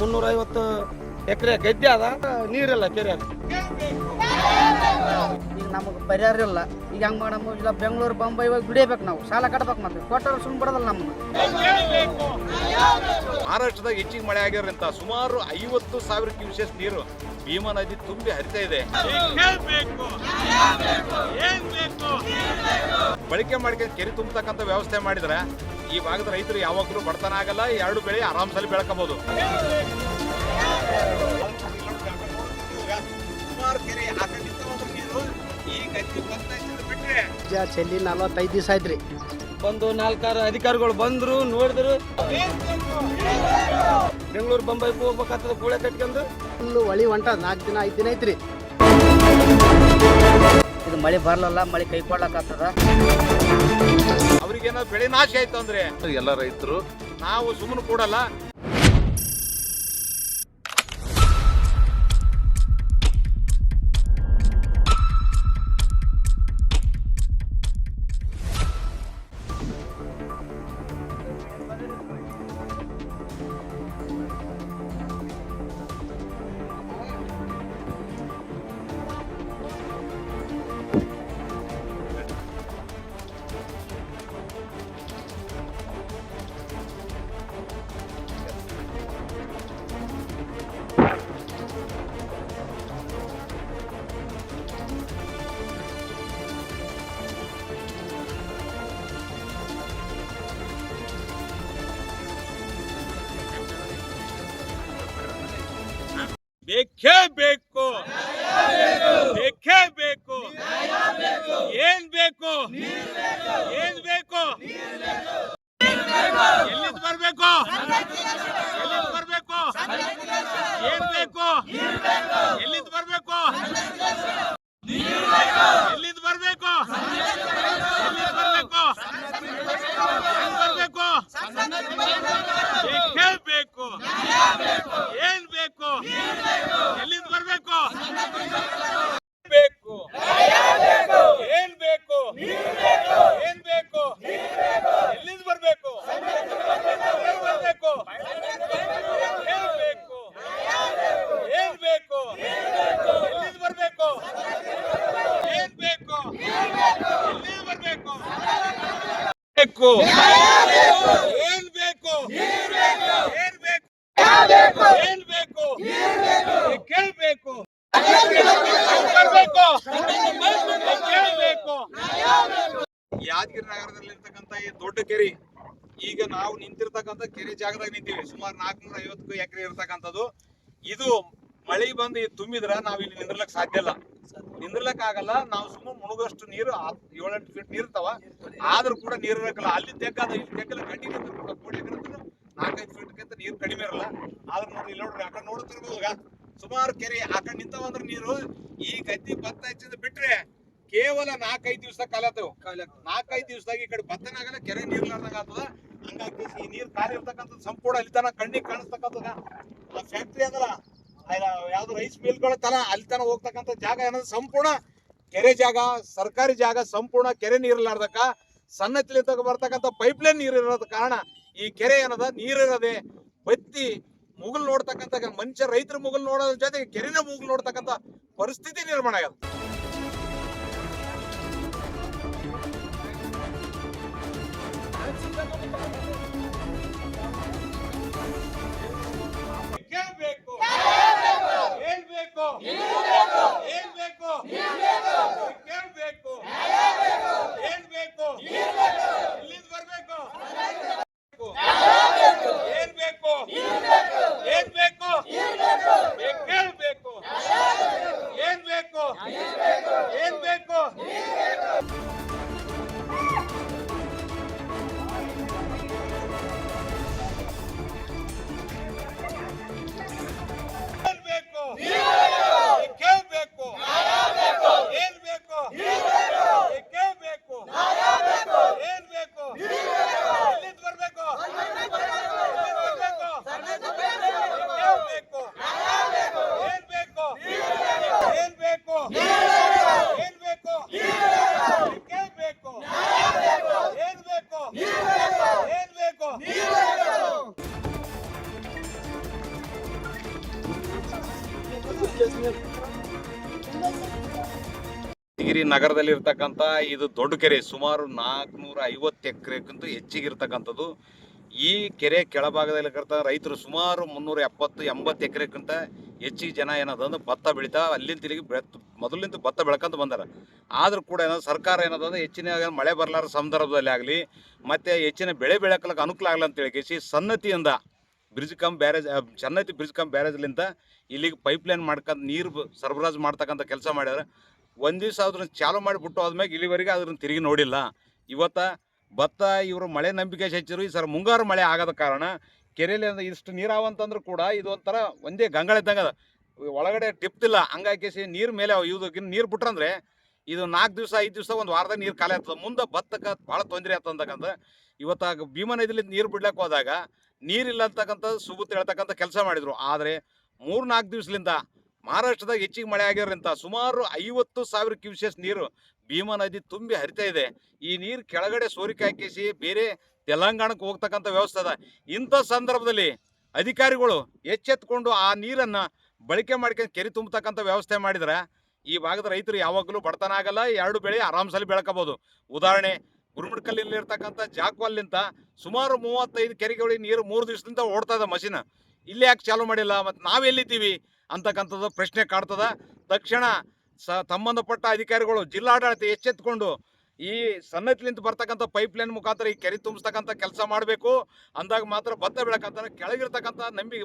350 ಎಕರೆ ಗದ್ದೆ ಅದ, ನೀರಿಲ್ಲ ಕೆರೆ. ಈಗ ನಮಗೆ ಪರಿಹಾರ ಇಲ್ಲ. ಈಗ ಹೆಂಗ್ ಮಾಡಮ್ಮ? ಇಲ್ಲ ಬೆಂಗಳೂರು ಬಾಂಬೆ ಹೋಗಿ ದುಡಿಯಬೇಕು, ನಾವು ಸಾಲ ಕಟ್ಬೇಕು. ಮತ್ತೆ ಕೊಟ್ಟರು ಸುಮ್ಮನೆ ಬಿಡೋದಲ್ಲ ನಮ್ಗೆ. ಮಹಾರಾಷ್ಟ್ರದಾಗ ಹೆಚ್ಚಿಗೆ ಮಳೆ ಆಗಿರೋದ್ರಿಂದ ಸುಮಾರು 50,000 ಕ್ಯೂಸೆಸ್ ನೀರು ಭೀಮಾ ನದಿ ತುಂಬಿ ಹರಿತಾ ಇದೆ. ಬಳಕೆ ಮಾಡ್ಕೊಂಡು ಕೆರೆ ತುಂಬತಕ್ಕಂಥ ವ್ಯವಸ್ಥೆ ಮಾಡಿದ್ರೆ ಈ ಭಾಗದ ರೈತರು ಯಾವಾಗಲೂ ಬಡತನ ಆಗಲ್ಲ, 2 ಬೆಳೆ ಆರಾಮ್ಸಲ್ಲಿ ಬೆಳ್ಕೋಬಹುದು. ಚೆಲ್ಲಿ 45 ದಿವಸ ಆಯ್ತ್ರಿ. ಒಂದು 4 ಅಧಿಕಾರಿಗಳು ಬಂದ್ರು, ನೋಡಿದ್ರು. ಬೆಂಗಳೂರು ಬೊಂಬೈಗೆ ಹೋಗ್ಬೇಕಾಗ್ತದ ಕೂಳೆ ಕಟ್ಕೊಂಡು. ಫುಲ್ಲು ಹೊಳಿ ಹೊಂಟ 4 ದಿನ 5 ದಿನ ಐತ್ರಿ. ಇದು ಮಳೆ ಬರ್ಲಲ್ಲ, ಮಳೆ ಕೈ ಕೊಡ್ಲಕ್ಕಾಗ್ತದ. ಅವ್ರಿಗೇನಾದ್ರು ಬೆಳೆ ನಾಶ ಆಯ್ತು ಅಂದ್ರೆ ಎಲ್ಲ ರೈತರು ನಾವು ಸುಮ್ಮನೆ ಕೂಡಲ್ಲ. ಬೇಕೇ ಬೇಕು, ಬೇಕೇ ಬೇಕು. ಏನ್ ಬೇಕು? ಏನ್ ಬೇಕು? ಎಲ್ಲಿಂದ ಬರ್ಬೇಕು? ಎಲ್ಲಿಂದ ಬರ್ಬೇಕು? ಏನ್ ಬೇಕು? ಎಲ್ಲಿಂದ ಬರ್ಬೇಕು? ಎಲ್ಲಿಂದ ಬರ್ಬೇಕು? ಎಲ್ಲಿಂದ ಬರ್ಬೇಕು? ಏನ್ ಬರ್ಬೇಕು? ಬೇಕೇ ಬೇಕು. ಏನ್ ಬೇಕು? ಎಲ್ಲಿಂದ ಬರ್ಬೇಕು? ಬೇಕು. ಏನ್ ಬೇಕು? ಏನ್ ಬೇಕು? ಎಲ್ಲಿಂದ ಬರ್ಬೇಕು? ಏನ್ ಬರ್ಬೇಕು? ಏನ್ ಬೇಕು? ಏನ್ ಬೇಕು? ಎಲ್ಲಿಂದ ಬರ್ಬೇಕು? ಏನ್ ಬೇಕು? ಎಲ್ಲಿಂದ ಬರ್ಬೇಕು? ಬೇಕು. ಏನ್ ಬೇಕು? ಏನ್ ಬೇಕು? ಏನ್ ಬೇಕು? ಕೇಳ್ಬೇಕು. ಬರ್ಬೇಕು. ಕೇಳ್ಬೇಕು. ಯಾದಗಿರಿ ನಗರದಲ್ಲಿರ್ತಕ್ಕಂಥ ಈ ದೊಡ್ಡ ಕೆರೆ, ಈಗ ನಾವು ನಿಂತಿರ್ತಕ್ಕಂಥ ಕೆರೆ ಜಾಗದಾಗ ನಿಂತೀವಿ. ಸುಮಾರು 450 ಎಕರೆ ಇರ್ತಕ್ಕಂಥದ್ದು. ಇದು ಮಳೆ ಬಂದು ತುಂಬಿದ್ರ ನಾವ್ ಇಲ್ಲಿ ನಿಂದ್ರಲಕ್ ಸಾಧ್ಯ ಇಲ್ಲ, ನಿಂದ್ರಲಕ್ ಆಗಲ್ಲ. ನಾವು ಸುಮ್ಮನೆ ಮುಳುಗಷ್ಟು ನೀರು 7-8 ಫೀಟ್ ನೀರ್ ಇರ್ತಾವ, ಆದ್ರೂ ಕೂಡ ನೀರ್ ಇರಕಲ್ಲ. ಅಲ್ಲಿ ತೆಗ್ಗದ ಇಲ್ಲಿ ತೆಗ್ಗಲ್ಲ, ಕಂಟಿನ್ಯೂ 3 ಎಕರೆ 4-5 ಫೀಟ್ಗಿಂತ ನೀರು ಕಡಿಮೆ ಇರಲ್ಲ. ಆದ್ರೆ ನೋಡಿ ಇಲ್ಲಿ ನೋಡ್ರಿ, ಆ ಕಡೆ ನೋಡುತ್ತಿರ್ಬೋದು ಸುಮಾರು ಕೆರೆ ಆ ಕಡೆ ನಿಂತವಂದ್ರೆ ನೀರು. ಈ ಗದ್ದಿ ಭತ್ತ ಹೆಚ್ಚಿಂದ ಬಿಟ್ರೆ ಕೇವಲ 4-5 ದಿವಸ ಕಾಲತ್ತವು. 4-5 ದಿವಸದಾಗ ಈ ಕಡೆ ಭತ್ತನ ಆಗಲ್ಲ, ಕೆರೆ ನೀರ್ಲಾರ್ದಂಗ ಆಗ್ತದ. ಹಂಗಾಗಿ ಈ ನೀರ್ ಖಾಲಿ ಇರ್ತಕ್ಕಂಥದ್ದು ಸಂಪೂರ್ಣ ಅಲ್ಲಿ ತನ ಕಣ್ಣಿಗೆ ಕಾಣಿಸ್ತಕ್ಕಂಥದ. ಆ ಫ್ಯಾಕ್ಟ್ರಿ ಅದಲ್ಲ, ಯಾವ್ದು ರೈಸ್ ಮಿಲ್ಗಳ ತನ ಅಲ್ಲಿ ತನ ಹೋಗ್ತಕ್ಕಂಥ ಜಾಗ ಏನಂದ್ರೆ ಸಂಪೂರ್ಣ ಕೆರೆ ಜಾಗ, ಸರ್ಕಾರಿ ಜಾಗ. ಸಂಪೂರ್ಣ ಕೆರೆ ನೀರಿರ್ಲಾರ್ದಕ್ಕ ಸನ್ನತಿಲಿ ಬರ್ತಕ್ಕಂಥ ಪೈಪ್ಲೈನ್ ನೀರು ಇರೋದ ಕಾರಣ ಈ ಕೆರೆ ಏನದ ನೀರಿರದೆ ಬತ್ತಿ ಮುಗುಲ್ ನೋಡ್ತಕ್ಕಂಥ ಮನುಷ್ಯ ರೈತರ ಮುಗುಲ್ ನೋಡೋದ್ರ ಜೊತೆಗೆ ಕೆರೆನ ಮುಗುಲ್ ನೋಡ್ತಕ್ಕಂಥ ಪರಿಸ್ಥಿತಿ ನಿರ್ಮಾಣ ಆಗದ. ಬೇಕು. ಏನ್ ಬೇಕು? ಏನ್ ಬೇಕು? ಕೇಳ್ಬೇಕು. ಏನ್ ಬೇಕು? ಎಲ್ಲಿಂದ ಬರ್ಬೇಕು? ಏನ್ ಬೇಕು? ಏನ್ ಬೇಕು? ಕೇಳ್ಬೇಕು. ಏನ್ ಬೇಕು? ಏನ್ ಬೇಕು? ಯಾದಗಿರಿ ನಗರದಲ್ಲಿ ಇರ್ತಕ್ಕಂಥ ಇದು ದೊಡ್ಡ ಕೆರೆ, ಸುಮಾರು 450 ಎಕರೆಗಿಂತ ಹೆಚ್ಚಿಗಿರ್ತಕ್ಕಂಥದ್ದು. ಈ ಕೆರೆ ಕೆಳಭಾಗದಲ್ಲಿ ರೈತರು ಸುಮಾರು 370-80 ಎಕರೆಗಿಂತ ಹೆಚ್ಚಿಗೆ ಜನ ಏನದಂದ್ರೆ ಭತ್ತ ಬೆಳಿತಾ ಅಲ್ಲಿಂದ ತಿರುಗಿ ಮೊದಲಿಂದ ಭತ್ತ ಬೆಳ್ಕೊಂತ ಬಂದಾರ. ಆದ್ರೂ ಕೂಡ ಏನದು ಸರ್ಕಾರ ಏನದಂದ್ರೆ ಹೆಚ್ಚಿನ ಮಳೆ ಬರಲಾರ ಸಂದರ್ಭದಲ್ಲಿ ಆಗಲಿ ಮತ್ತು ಹೆಚ್ಚಿನ ಬೆಳೆ ಬೆಳಕಲಿಕ್ಕೆ ಅನುಕೂಲ ಆಗಲ್ಲ ಅಂತೇಳಿ ಕೇಸಿ ಸನ್ನತಿಯಿಂದ bridge cum barrage, Sannati bridge cum ಬ್ಯಾರೇಜ್ಲಿಂದ ಇಲ್ಲಿಗೆ ಪೈಪ್ಲೈನ್ ಮಾಡ್ಕೊಂಡು ನೀರು ಸರಬರಾಜು ಮಾಡ್ತಕ್ಕಂಥ ಕೆಲಸ ಮಾಡ್ಯಾರ. ಒಂದು ದಿವಸ ಅದ್ರನ್ನ ಚಾಲು ಮಾಡಿಬಿಟ್ಟು ಆದ್ಮೇಲೆ ಇಲ್ಲಿವರೆಗೆ ಅದ್ರನ್ನ ತಿರುಗಿ ನೋಡಿಲ್ಲ. ಇವತ್ತು ಭತ್ತ ಇವರು ಮಳೆ ನಂಬಿಕೆ ಹೆಚ್ಚಿರು. ಈ ಸರ್ ಮುಂಗಾರು ಮಳೆ ಆಗದ ಕಾರಣ ಕೆರೆಯಲ್ಲಿ ಇಷ್ಟು ನೀರಾವಂತಂದ್ರೂ ಕೂಡ ಇದು ಒಂಥರ ಒಂದೇ ಗಂಗಳ ಇದ್ದಂಗೆ ಅದ, ಒಳಗಡೆ ಟಿಪ್ತಿಲ್ಲ. ಹಂಗಾಗಿ ನೀರು ಮೇಲೆ ಇವ್ದಕ್ಕಿಂತ ನೀರು ಬಿಟ್ರಂದ್ರೆ ಇದು 4 ದಿವಸ 5 ದಿವಸ ಒಂದು ವಾರದಾಗ ನೀರು ಖಾಲಿ ಆಗ್ತದೆ. ಮುಂದೆ ಭತ್ತಕ್ಕೆ ಭಾಳ ತೊಂದರೆ ಆಗ್ತಂತಕ್ಕಂಥ ಇವತ್ತು ಭೀಮಾ ನದಿಲಿಂದ ನೀರು ಬಿಡ್ಲಿಕ್ಕೆ ಹೋದಾಗ ನೀರಿಲ್ಲ ಅಂತಕ್ಕಂಥ ಸುಬುತ್ ಹೇಳ್ತಕ್ಕಂಥ ಕೆಲಸ ಮಾಡಿದರು. ಆದರೆ 3-4 ದಿವಸದಿಂದ ಮಹಾರಾಷ್ಟ್ರದಾಗ ಹೆಚ್ಚಿಗೆ ಮಳೆ ಆಗಿರೋದ್ರಿಂದ ಸುಮಾರು 50,000 ಕ್ಯೂಸೆಸ್ ನೀರು ಭೀಮಾ ನದಿ ತುಂಬಿ ಹರಿತಾ ಇದೆ. ಈ ನೀರು ಕೆಳಗಡೆ ಸೋರಿಕೆ ಹಾಕಿಸಿ ಬೇರೆ ತೆಲಂಗಾಣಕ್ಕೆ ಹೋಗ್ತಕ್ಕಂಥ ವ್ಯವಸ್ಥೆ ಅದ. ಇಂಥ ಸಂದರ್ಭದಲ್ಲಿ ಅಧಿಕಾರಿಗಳು ಎಚ್ಚೆತ್ಕೊಂಡು ಆ ನೀರನ್ನು ಬಳಕೆ ಮಾಡ್ಕೊಂಡು ಕೆರೆ ತುಂಬತಕ್ಕಂಥ ವ್ಯವಸ್ಥೆ ಮಾಡಿದ್ರೆ ಈ ಭಾಗದ ರೈತರು ಯಾವಾಗಲೂ ಬಡತನ ಆಗಲ್ಲ, 2 ಬೆಳೆ ಆರಾಮ್ಸಲ್ಲಿ ಬೆಳ್ಕೋಬೋದು. ಉದಾಹರಣೆ, ಗುರುಮಠಕಲ್ಲಿಂದ ಇರ್ತಕ್ಕಂಥ ಜಾಕ್ವಾಲಿಂದ ಸುಮಾರು 35 ಕೆರೆಗಳಿಗೆ ನೀರು 3 ದಿವಸದಿಂದ ಓಡ್ತಾ ಇದೆ ಮಷಿನ್. ಇಲ್ಲಿ ಯಾಕೆ ಚಾಲೂ ಮಾಡಿಲ್ಲ, ಮತ್ತು ನಾವೆಲ್ಲಿದ್ದೀವಿ ಅಂತಕ್ಕಂಥದ್ದು ಪ್ರಶ್ನೆ ಕಾಡ್ತದ. ತಕ್ಷಣ ಸಂಬಂಧಪಟ್ಟ ಅಧಿಕಾರಿಗಳು, ಜಿಲ್ಲಾಡಳಿತ ಎಚ್ಚೆತ್ಕೊಂಡು ಈ ಸನ್ನತಿಲಿಂದ ಬರ್ತಕ್ಕಂಥ ಪೈಪ್ಲೈನ್ ಮುಖಾಂತರ ಈ ಕೆರೆ ತುಂಬಿಸ್ತಕ್ಕಂಥ ಕೆಲಸ ಮಾಡಬೇಕು. ಅಂದಾಗ ಮಾತ್ರ ಭತ್ತ ಬೆಳಕಂತ ಕೆಳಗಿರ್ತಕ್ಕಂಥ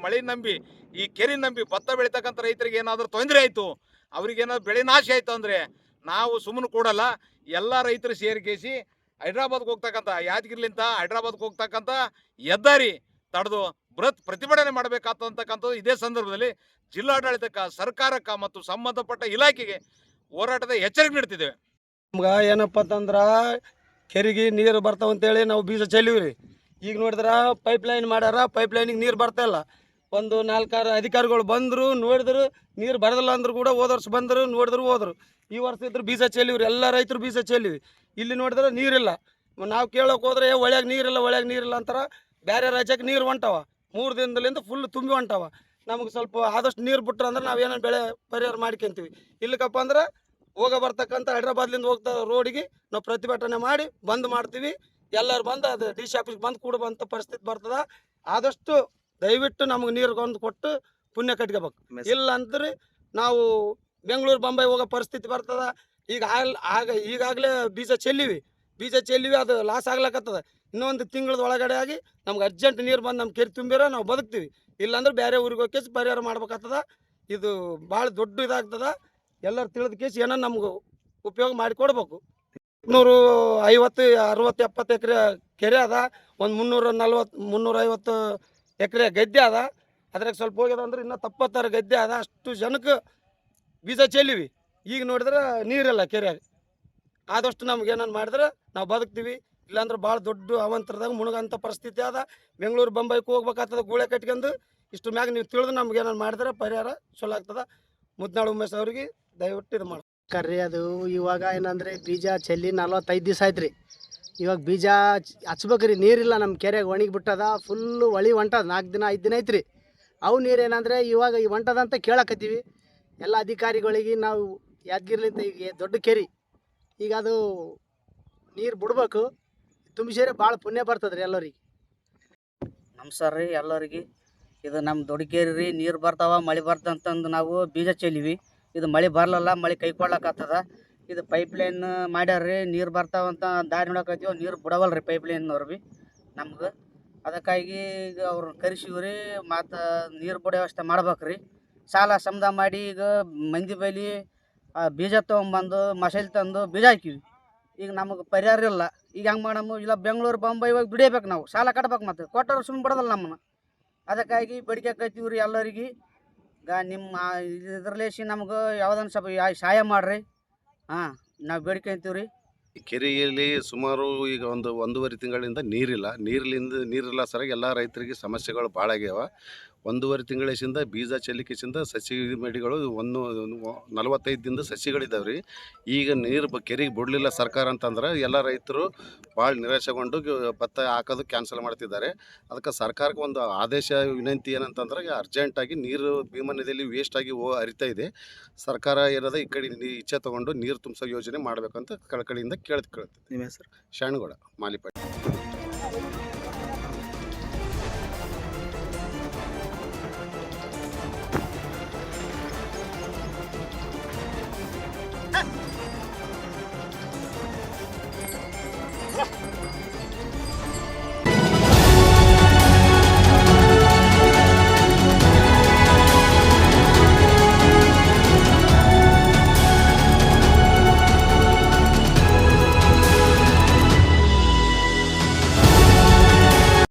ಮಳೆ ನಂಬಿ ಈ ಕೆರೆ ನಂಬಿ ಭತ್ತ ಬೆಳೀತಕ್ಕಂಥ ರೈತರಿಗೆ ಏನಾದರೂ ತೊಂದರೆ ಆಯಿತು, ಅವ್ರಿಗೇನಾದ್ರು ಬೆಳೆ ನಾಶ ಆಯಿತು ಅಂದರೆ ನಾವು ಸುಮ್ಮನೆ ಕೊಡಲ್ಲ. ಎಲ್ಲ ರೈತರು ಸೇರಿಕೇಸಿ ಹೈದ್ರಾಬಾದ್ಗೆ ಹೋಗ್ತಕ್ಕಂಥ, ಯಾದಗಿರಿಲಿಂದ ಹೈದ್ರಾಬಾದ್ಗೆ ಹೋಗ್ತಕ್ಕಂಥ ಹೆದ್ದಾರಿ ತಡೆದು ಬೃಹತ್ ಪ್ರತಿಭಟನೆ ಮಾಡಬೇಕಾಗ್ತಕ್ಕಂಥದ್ದು. ಇದೇ ಸಂದರ್ಭದಲ್ಲಿ ಜಿಲ್ಲಾಡಳಿತಕ್ಕೆ, ಸರ್ಕಾರಕ್ಕೆ ಮತ್ತು ಸಂಬಂಧಪಟ್ಟ ಇಲಾಖೆಗೆ ಹೋರಾಟದ ಎಚ್ಚರಿಕೆ ನೀಡ್ತಿದ್ದೇವೆ. ನಮ್ಗೆ ಏನಪ್ಪ ಅಂತಂದ್ರೆ ಕೆರೆಗೆ ನೀರು ಬರ್ತಾವಂತೇಳಿ ನಾವು ಬೀಜ ಚೆಲ್ಲಿವ್ರಿ. ಈಗ ನೋಡಿದ್ರೆ ಪೈಪ್ಲೈನ್ ಮಾಡ್ಯಾರ, ಪೈಪ್ಲೈನಿಗೆ ನೀರು ಬರ್ತಾಯಿಲ್ಲ. ಒಂದು 4-6 ಅಧಿಕಾರಿಗಳು ಬಂದರು, ನೋಡಿದ್ರು ನೀರು ಬರೋದಿಲ್ಲ ಅಂದ್ರು ಕೂಡ ಹೋದ ವರ್ಷ ಬಂದರು, ನೋಡಿದ್ರು ಹೋದರು. ಈ ವರ್ಷ ಇದ್ರು ಬೀಜ ಚೆಲ್ಲಿವ್ರಿ, ಎಲ್ಲ ರೈತರು ಬೀಜ ಚೆಲ್ಲಿವಿ. ಇಲ್ಲಿ ನೋಡಿದ್ರೆ ನೀರಿಲ್ಲ. ನಾವು ಕೇಳೋಕೆ ಹೋದ್ರೆ ಒಳ್ಯಾಗ ನೀರಿಲ್ಲ ಅಂತಾರೆ. ಬೇರೆ ರಾಜ್ಯಕ್ಕೆ ನೀರು ಹೊಂಟವ, 3 ದಿನದಿಂದ ಫುಲ್ ತುಂಬಿ ಹೊಂಟವ. ನಮಗೆ ಸ್ವಲ್ಪ ಆದಷ್ಟು ನೀರು ಬಿಟ್ರೆ ಅಂದ್ರೆ ನಾವೇನೋ ಬೆಳೆ ಪರಿಹಾರ ಮಾಡ್ಕೊಂತೀವಿ. ಇಲ್ಲಕ್ಕಪ್ಪ ಅಂದ್ರೆ ಬರ್ತಕ್ಕಂಥ ಹೈದ್ರಾಬಾದ್ಲಿಂದ ಹೋಗ್ತಾ ರೋಡಿಗೆ ನಾವು ಪ್ರತಿಭಟನೆ ಮಾಡಿ ಬಂದ್ ಮಾಡ್ತೀವಿ. ಎಲ್ಲರೂ ಬಂದು ಅದು ಡಿ ಸಿ ಆಫೀಸ್ಗೆ ಬಂದು ಕೂಡುವಂಥ ಪರಿಸ್ಥಿತಿ ಬರ್ತದೆ. ಆದಷ್ಟು ದಯವಿಟ್ಟು ನಮಗೆ ನೀರು ಬಂದು ಕೊಟ್ಟು ಪುಣ್ಯ ಕಟ್ಕೋಬೇಕು. ಇಲ್ಲ ಅಂದ್ರೆ ನಾವು ಬೆಂಗಳೂರು ಬೊಂಬೈ ಹೋಗೋ ಪರಿಸ್ಥಿತಿ ಬರ್ತದೆ. ಈಗಾಗಲೇ ಬೀಜ ಚೆಲ್ಲಿವಿ, ಅದು ಲಾಸ್ ಆಗ್ಲಕ್ಕತ್ತದ. ಇನ್ನೊಂದು ತಿಂಗಳದ ಒಳಗಡೆ ಆಗಿ ನಮ್ಗೆ ಅರ್ಜೆಂಟ್ ನೀರು ಬಂದು ನಮ್ಮ ಕೆರೆ ತುಂಬಿರ ನಾವು ಬದುಕ್ತೀವಿ. ಇಲ್ಲಾಂದ್ರೆ ಬೇರೆ ಊರಿಗೆ ಹೋಗಿ ಕೇಸಿ ಪರಿಹಾರ ಮಾಡ್ಬೇಕಾಗ್ತದ. ಇದು ಭಾಳ ದೊಡ್ಡ ಇದಾಗ್ತದ. ಎಲ್ಲರೂ ತಿಳಿದ ಕೇಸಿ ಏನೋ ನಮ್ಗೆ ಉಪಯೋಗ ಮಾಡಿಕೊಡ್ಬೇಕು. 350-60-70 ಎಕರೆ ಕೆರೆ ಅದ, ಒಂದು 340-350 ಎಕರೆ ಗದ್ದೆ ಅದ. ಅದ್ರಾಗ ಸ್ವಲ್ಪ ಹೋಗ್ಯದ ಅಂದ್ರೆ ಇನ್ನೂ 70 ಗದ್ದೆ ಅದ. ಅಷ್ಟು ಜನಕ್ಕೆ ಬೀಜ ಚೆಲ್ಲಿವಿ. ಈಗ ನೋಡಿದ್ರೆ ನೀರಿಲ್ಲ ಕೆರೆಯಾಗ. ಆದಷ್ಟು ನಮ್ಗೆ ಏನಾರು ಮಾಡಿದ್ರೆ ನಾವು ಬದುಕ್ತೀವಿ. ಇಲ್ಲಾಂದ್ರೆ ಭಾಳ ದೊಡ್ಡ ಅವಂತರದಾಗ ಮುಳುಗಂಥ ಪರಿಸ್ಥಿತಿ ಅದ. ಬೆಂಗಳೂರು ಬೊಂಬೈಗೆ ಹೋಗ್ಬೇಕಾಗ್ತದೆ ಗೂಳೆ ಕಟ್ಕೊಂಡು. ಇಷ್ಟು ಮ್ಯಾಗ ನೀವು ತಿಳಿದು ನಮ್ಗೆ ಏನಾರು ಮಾಡಿದ್ರೆ ಪರಿಹಾರ ಚಲೋ ಆಗ್ತದೆ. ಮುದ್ನಾಳು ಉಮೇಶ್ ಅವ್ರಿಗೆ ದಯವಿಟ್ಟು ಇದು ಮಾಡಿ ಕರ್ರಿ. ಅದು ಇವಾಗ ಏನಂದರೆ ಬೀಜ ಚೆಲ್ಲಿ 45 ದಿವಸ ಆಯ್ತು ರೀ. ಇವಾಗ ಬೀಜ ಹಚ್ಬೇಕ್ರಿ, ನೀರಿಲ್ಲ. ನಮ್ಮ ಕೆರೆಗೆ ಒಣಗಿಬಿಟ್ಟದ, ಫುಲ್ಲು ಹೊಳಿ ಹೊಂಟದ. 4 ದಿನ 5 ದಿನ ಐತ್ರಿ. ಅವು ನೀರು ಏನಂದರೆ ಇವಾಗ ಈ ಹೊಂಟದಂತ ಕೇಳಕತ್ತೀವಿ ಎಲ್ಲ ಅಧಿಕಾರಿಗಳಿಗೆ. ನಾವು ಯಾದಗಿರಿಲಿಂದ ಈಗ ದೊಡ್ಡ ಕೆರೆ, ಈಗ ಅದು ನೀರು ಬಿಡ್ಬೇಕು. ತುಂಬಿಸಿದ್ರೆ ಭಾಳ ಪುಣ್ಯ ಬರ್ತದೆ ರೀ ಎಲ್ಲರಿಗೆ. ನಮಸ್ಕಾರ ರೀ ಎಲ್ಲರಿಗೆ. ಇದು ನಮ್ಮ ದೊಡ್ಡ ಕೆರೆ ರೀ. ನೀರು ಬರ್ತಾವ, ಮಳೆ ಬರ್ತಂತಂದು ನಾವು ಬೀಜ ಚೆಲ್ಲಿವಿ. ಇದು ಮಳೆ ಬರಲಿಲ್ಲ, ಮಳೆ ಕೈಕೊಳ್ಳಕ್ಕಾಗ್ತದ. ಇದು ಪೈಪ್ಲೈನ್ ಮಾಡ್ಯಾರ್ರಿ, ನೀರು ಬರ್ತಾವಂತ ದಾರಿ ನೋಡಕತ್ತೀವಿ. ನೀರು ಬಿಡವಲ್ಲ ರೀ ಪೈಪ್ಲೈನ್ನವ್ರು ಭೀ ನಮ್ಗೆ. ಅದಕ್ಕಾಗಿ ಈಗ ಅವ್ರನ್ನ ಕರೆಸಿವ್ರಿ. ಮತ್ತು ನೀರು ಬಿಡೋ ವ್ಯವಸ್ಥೆ ಮಾಡ್ಬೇಕು ರೀ. ಸಾಲ ಸಮದ ಮಾಡಿ ಈಗ ಮಂದಿ ಬೈಲಿ ಬೀಜ ತೊಗೊಂಬಂದು ಮಸಾಲೆ ತಂದು ಬೀಜ ಹಾಕಿವಿ. ಈಗ ನಮಗೆ ಪರಿಹಾರ ಇಲ್ಲ. ಈಗ ಹೆಂಗೆ ಮಾಡಮ್ಮ? ಇಲ್ಲ ಬೆಂಗಳೂರು ಬೊಂಬೈ ಹೋಗಿ ದುಡಿಯಬೇಕು, ನಾವು ಸಾಲ ಕಟ್ಬೇಕು. ಮತ್ತು ಕೊಟ್ಟರು ಸುಮ್ಮನೆ ಬಿಡೋದಲ್ಲ ನಮ್ಮನ್ನು. ಅದಕ್ಕಾಗಿ ಬೇಡಿಕೆ ಕತ್ತೀವಿ ರೀ ಎಲ್ಲರಿಗೆ. ಈಗ ನಿಮ್ಮ ಇದ್ರಲೇಸಿ ನಮ್ಗೆ ಯಾವುದನ್ನು ಸ್ವಲ್ಪ ಸಹಾಯ ಮಾಡಿರಿ. ನಾವು ಬೇಡಿಕೆ ಅಂತೀವಿ ರೀ. ಕೆರೆಯಲ್ಲಿ ಸುಮಾರು ಈಗ 1-1.5 ತಿಂಗಳಿಂದ ನೀರಿಲ್ಲ ಸರಿಯಾಗಿ ಎಲ್ಲ ರೈತರಿಗೆ ಸಮಸ್ಯೆಗಳು ಭಾಳ ಆಗ್ಯಾವ. 1.5 ತಿಂಗಳಿಂದ ಬೀಜ ಚೆಲ್ಲಿಕೆಸಿಂದ ಸಸಿ ಮಡಿಗಳು 45 ದಿನದ ಸಸಿಗಳಿದ್ದಾವೆ ರೀ. ಈಗ ನೀರು ಕೆರೆಗೆ ಬಿಡಲಿಲ್ಲ ಸರ್ಕಾರ ಅಂತಂದ್ರೆ ಎಲ್ಲ ರೈತರು ಭಾಳ ನಿರಾಶೆಗೊಂಡು ಭತ್ತ ಹಾಕೋದು ಕ್ಯಾನ್ಸಲ್ ಮಾಡ್ತಿದ್ದಾರೆ. ಅದಕ್ಕೆ ಸರ್ಕಾರಕ್ಕೆ ಒಂದು ಆದೇಶ ವಿನಂತಿ ಏನಂತಂದ್ರೆ ಅರ್ಜೆಂಟಾಗಿ ನೀರು ಭೀಮಾ ನದಿಯಲ್ಲಿ ವೇಸ್ಟಾಗಿ ಹರಿತಾ ಇದೆ. ಸರ್ಕಾರ ಏನದ ಈ ಕಡೆ ಇಚ್ಛೆ ತೊಗೊಂಡು ನೀರು ತುಂಬಿಸೋ ಯೋಜನೆ ಮಾಡಬೇಕಂತ ಕಳಕಳಿಯಿಂದ ಕೇಳ್ತೀವಿ. ನಿಮ್ಮ ಹೆಸರು? ಶಾಣಗೌಡ ಮಾಲಿಪಾಡಿ.